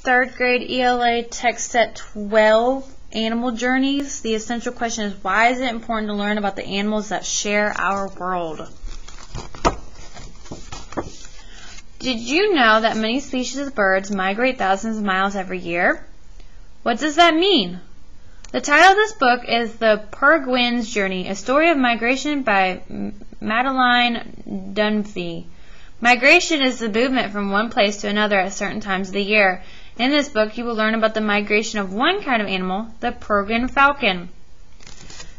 Third grade ELA text set 12, Animal Journeys. The essential question is, why is it important to learn about the animals that share our world? Did you know that many species of birds migrate thousands of miles every year? What does that mean? The title of this book is The Peregrine's Journey, a story of migration by Madeline Dunphy. Migration is the movement from one place to another at certain times of the year. In this book, you will learn about the migration of one kind of animal, the peregrine falcon.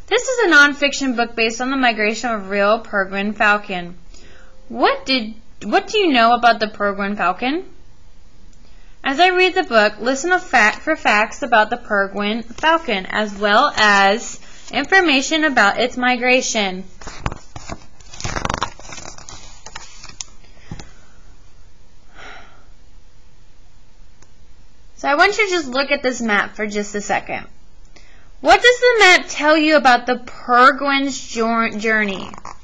This is a non-fiction book based on the migration of a real peregrine falcon. What do you know about the peregrine falcon? As I read the book, listen for facts about the peregrine falcon, as well as information about its migration. So I want you to just look at this map for just a second. What does the map tell you about the peregrine's journey? It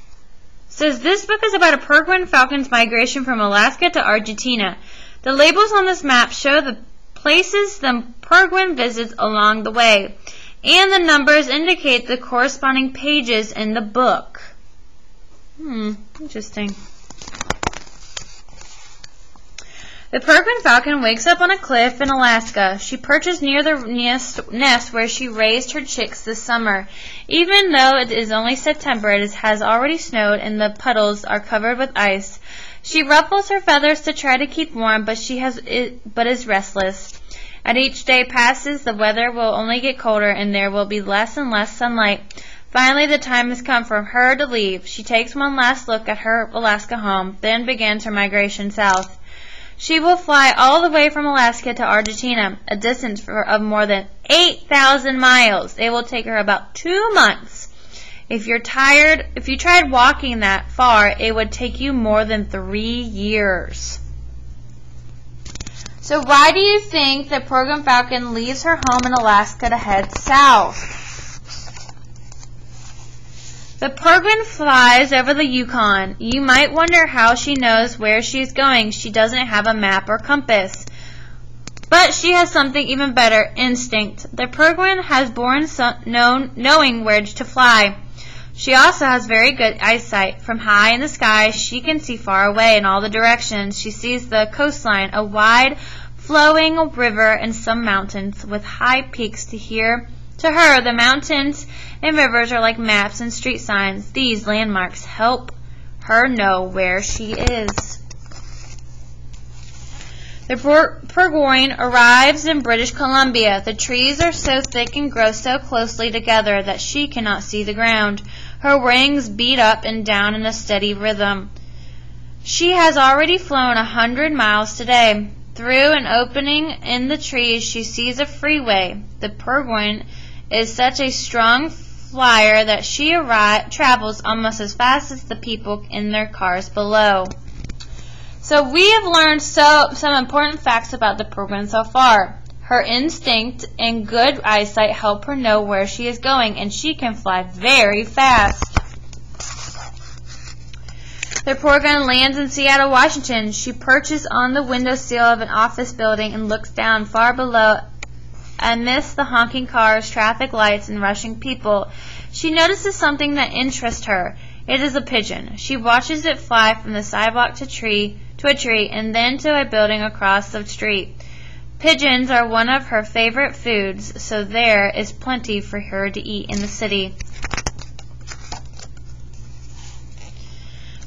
says this book is about a peregrine falcon's migration from Alaska to Argentina. The labels on this map show the places the peregrine visits along the way, and the numbers indicate the corresponding pages in the book. Interesting. The peregrine falcon wakes up on a cliff in Alaska. She perches near the nest where she raised her chicks this summer. Even though it is only September, it has already snowed and the puddles are covered with ice. She ruffles her feathers to try to keep warm, but is restless. As each day passes, the weather will only get colder and there will be less and less sunlight. Finally, the time has come for her to leave. She takes one last look at her Alaska home, then begins her migration south. She will fly all the way from Alaska to Argentina, a distance of more than 8,000 miles. It will take her about 2 months. If you tried walking that far, it would take you more than 3 years. So why do you think the peregrine falcon leaves her home in Alaska to head south? The peregrine flies over the Yukon. You might wonder how she knows where she is going. She doesn't have a map or compass. But she has something even better, instinct. The peregrine has born knowing where to fly. She also has very good eyesight. From high in the sky, she can see far away in all the directions. She sees the coastline, a wide, flowing river, and some mountains with high peaks. To her, the mountains and rivers are like maps and street signs. These landmarks help her know where she is. The peregrine arrives in British Columbia. The trees are so thick and grow so closely together that she cannot see the ground. Her wings beat up and down in a steady rhythm. She has already flown 100 miles today. Through an opening in the trees, she sees a freeway. The peregrine is such a strong flyer that she travels almost as fast as the people in their cars below. So we have learned some important facts about the peregrine so far. Her instinct and good eyesight help her know where she is going, and she can fly very fast. The peregrine lands in Seattle, Washington. She perches on the windowsill of an office building and looks down far below amidst the honking cars, traffic lights, and rushing people. She notices something that interests her. It is a pigeon. She watches it fly from the sidewalk to a tree and then to a building across the street. Pigeons are one of her favorite foods, so there is plenty for her to eat in the city.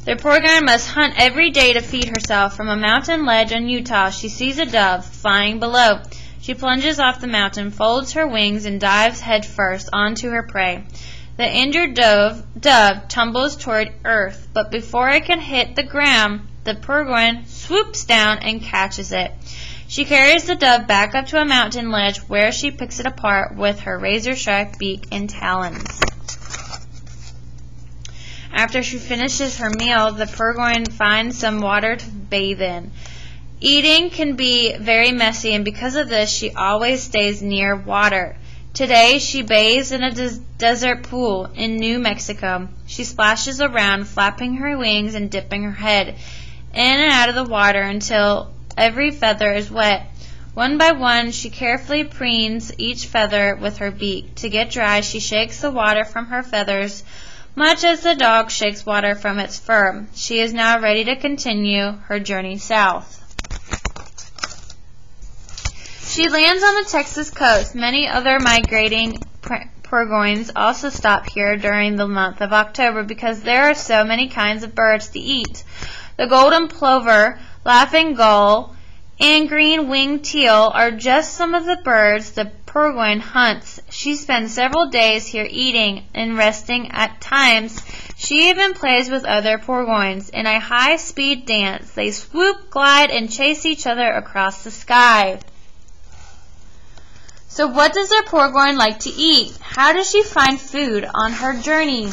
The peregrine must hunt every day to feed herself. From a mountain ledge in Utah, she sees a dove flying below. She plunges off the mountain, folds her wings, and dives headfirst onto her prey. The injured dove tumbles toward earth, but before it can hit the ground, the peregrine swoops down and catches it. She carries the dove back up to a mountain ledge where she picks it apart with her razor-sharp beak and talons. After she finishes her meal, the peregrine finds some water to bathe in. Eating can be very messy, and because of this, she always stays near water. Today, she bathes in a desert pool in New Mexico. She splashes around, flapping her wings and dipping her head in and out of the water until every feather is wet. One by one, she carefully preens each feather with her beak. To get dry, she shakes the water from her feathers, much as the dog shakes water from its fur. She is now ready to continue her journey south. She lands on the Texas coast. Many other migrating peregrines also stop here during the month of October because there are so many kinds of birds to eat. The golden plover, laughing gull, and green-winged teal are just some of the birds the peregrine hunts. She spends several days here eating and resting. At times, she even plays with other peregrines. In a high-speed dance, they swoop, glide, and chase each other across the sky. So what does a peregrine like to eat? How does she find food on her journey?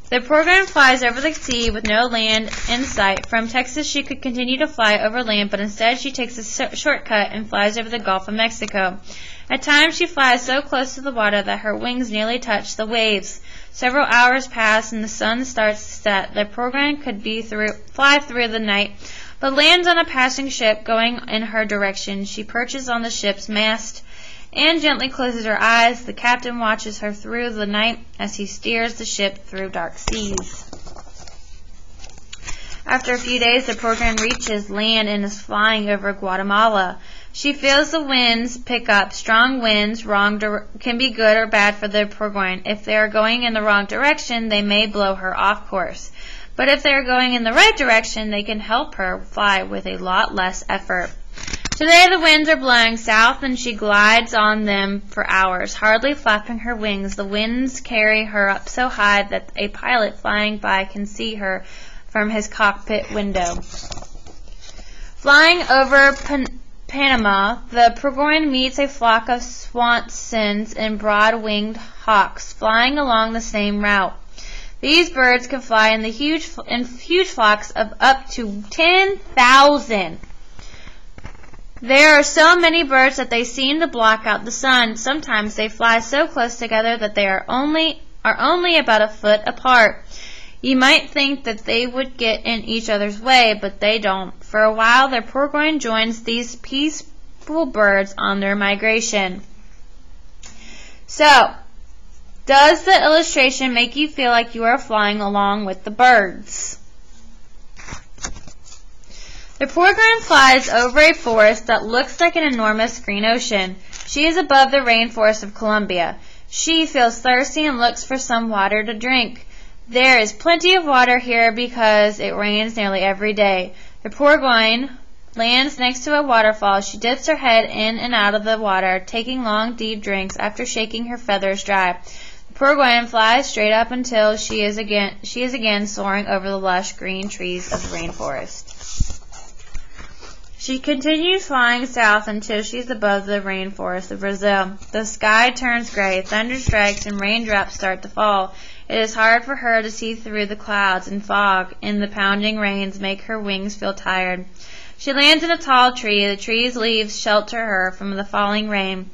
The peregrine flies over the sea with no land in sight. From Texas, she could continue to fly over land, but instead she takes a shortcut and flies over the Gulf of Mexico. At times, she flies so close to the water that her wings nearly touch the waves. Several hours pass and the sun starts to set. The peregrine could fly through the night, but lands on a passing ship going in her direction. She perches on the ship's mast and gently closes her eyes. The captain watches her through the night as he steers the ship through dark seas. After a few days, the peregrine reaches land and is flying over Guatemala. She feels the winds pick up. Strong winds can be good or bad for the peregrine. If they are going in the wrong direction, they may blow her off course. But if they are going in the right direction, they can help her fly with a lot less effort. Today the winds are blowing south and she glides on them for hours, hardly flapping her wings. The winds carry her up so high that a pilot flying by can see her from his cockpit window. Flying over Panama, the peregrine meets a flock of swansons and broad-winged hawks flying along the same route. These birds can fly in huge flocks of up to 10,000. There are so many birds that they seem to block out the sun. Sometimes they fly so close together that they are only about a foot apart. You might think that they would get in each other's way, but they don't. For a while, the peregrine joins these peaceful birds on their migration. So, does the illustration make you feel like you are flying along with the birds? The peregrine flies over a forest that looks like an enormous green ocean. She is above the rainforest of Colombia. She feels thirsty and looks for some water to drink. There is plenty of water here because it rains nearly every day. The peregrine lands next to a waterfall. She dips her head in and out of the water, taking long, deep drinks after shaking her feathers dry. The peregrine flies straight up until she is again soaring over the lush green trees of the rainforest. She continues flying south until she is above the rainforest of Brazil. The sky turns gray, thunder strikes, and raindrops start to fall. It is hard for her to see through the clouds and fog, and the pounding rains make her wings feel tired. She lands in a tall tree. The tree's leaves shelter her from the falling rain.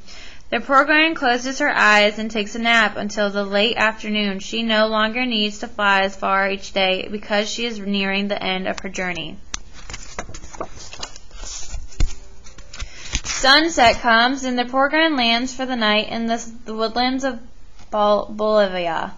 The peregrine closes her eyes and takes a nap until the late afternoon. She no longer needs to fly as far each day because she is nearing the end of her journey. Sunset comes, and the peregrine lands for the night in the woodlands of Bolivia,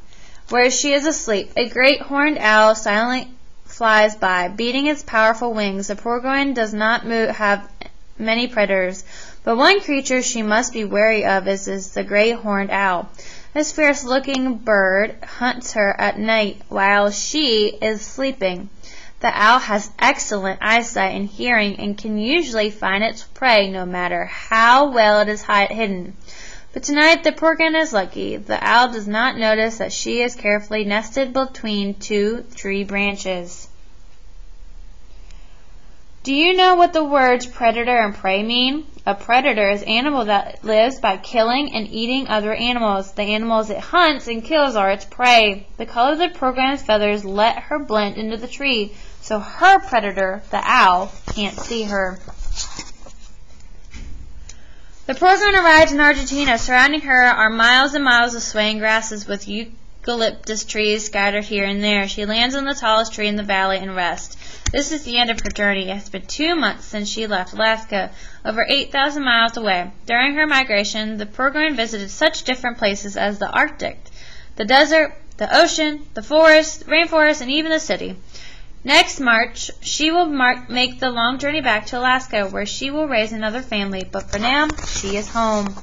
where she is asleep. A great horned owl silently flies by, beating its powerful wings. The peregrine does not have many predators, but one creature she must be wary of is the great horned owl. This fierce-looking bird hunts her at night while she is sleeping. The owl has excellent eyesight and hearing and can usually find its prey no matter how well it is hidden. But tonight the peregrine is lucky. The owl does not notice that she is carefully nested between two tree branches. Do you know what the words predator and prey mean? A predator is an animal that lives by killing and eating other animals. The animals it hunts and kills are its prey. The color of the peregrine's feathers let her blend into the tree, so her predator, the owl, can't see her. The peregrine arrives in Argentina. Surrounding her are miles and miles of swaying grasses with eucalyptus trees scattered here and there. She lands on the tallest tree in the valley and rests. This is the end of her journey. It has been 2 months since she left Alaska, over 8,000 miles away. During her migration, the Peregrine visited such different places as the Arctic, the desert, the ocean, the forest, rainforest, and even the city. Next March, she will make the long journey back to Alaska, where she will raise another family, but for now, she is home.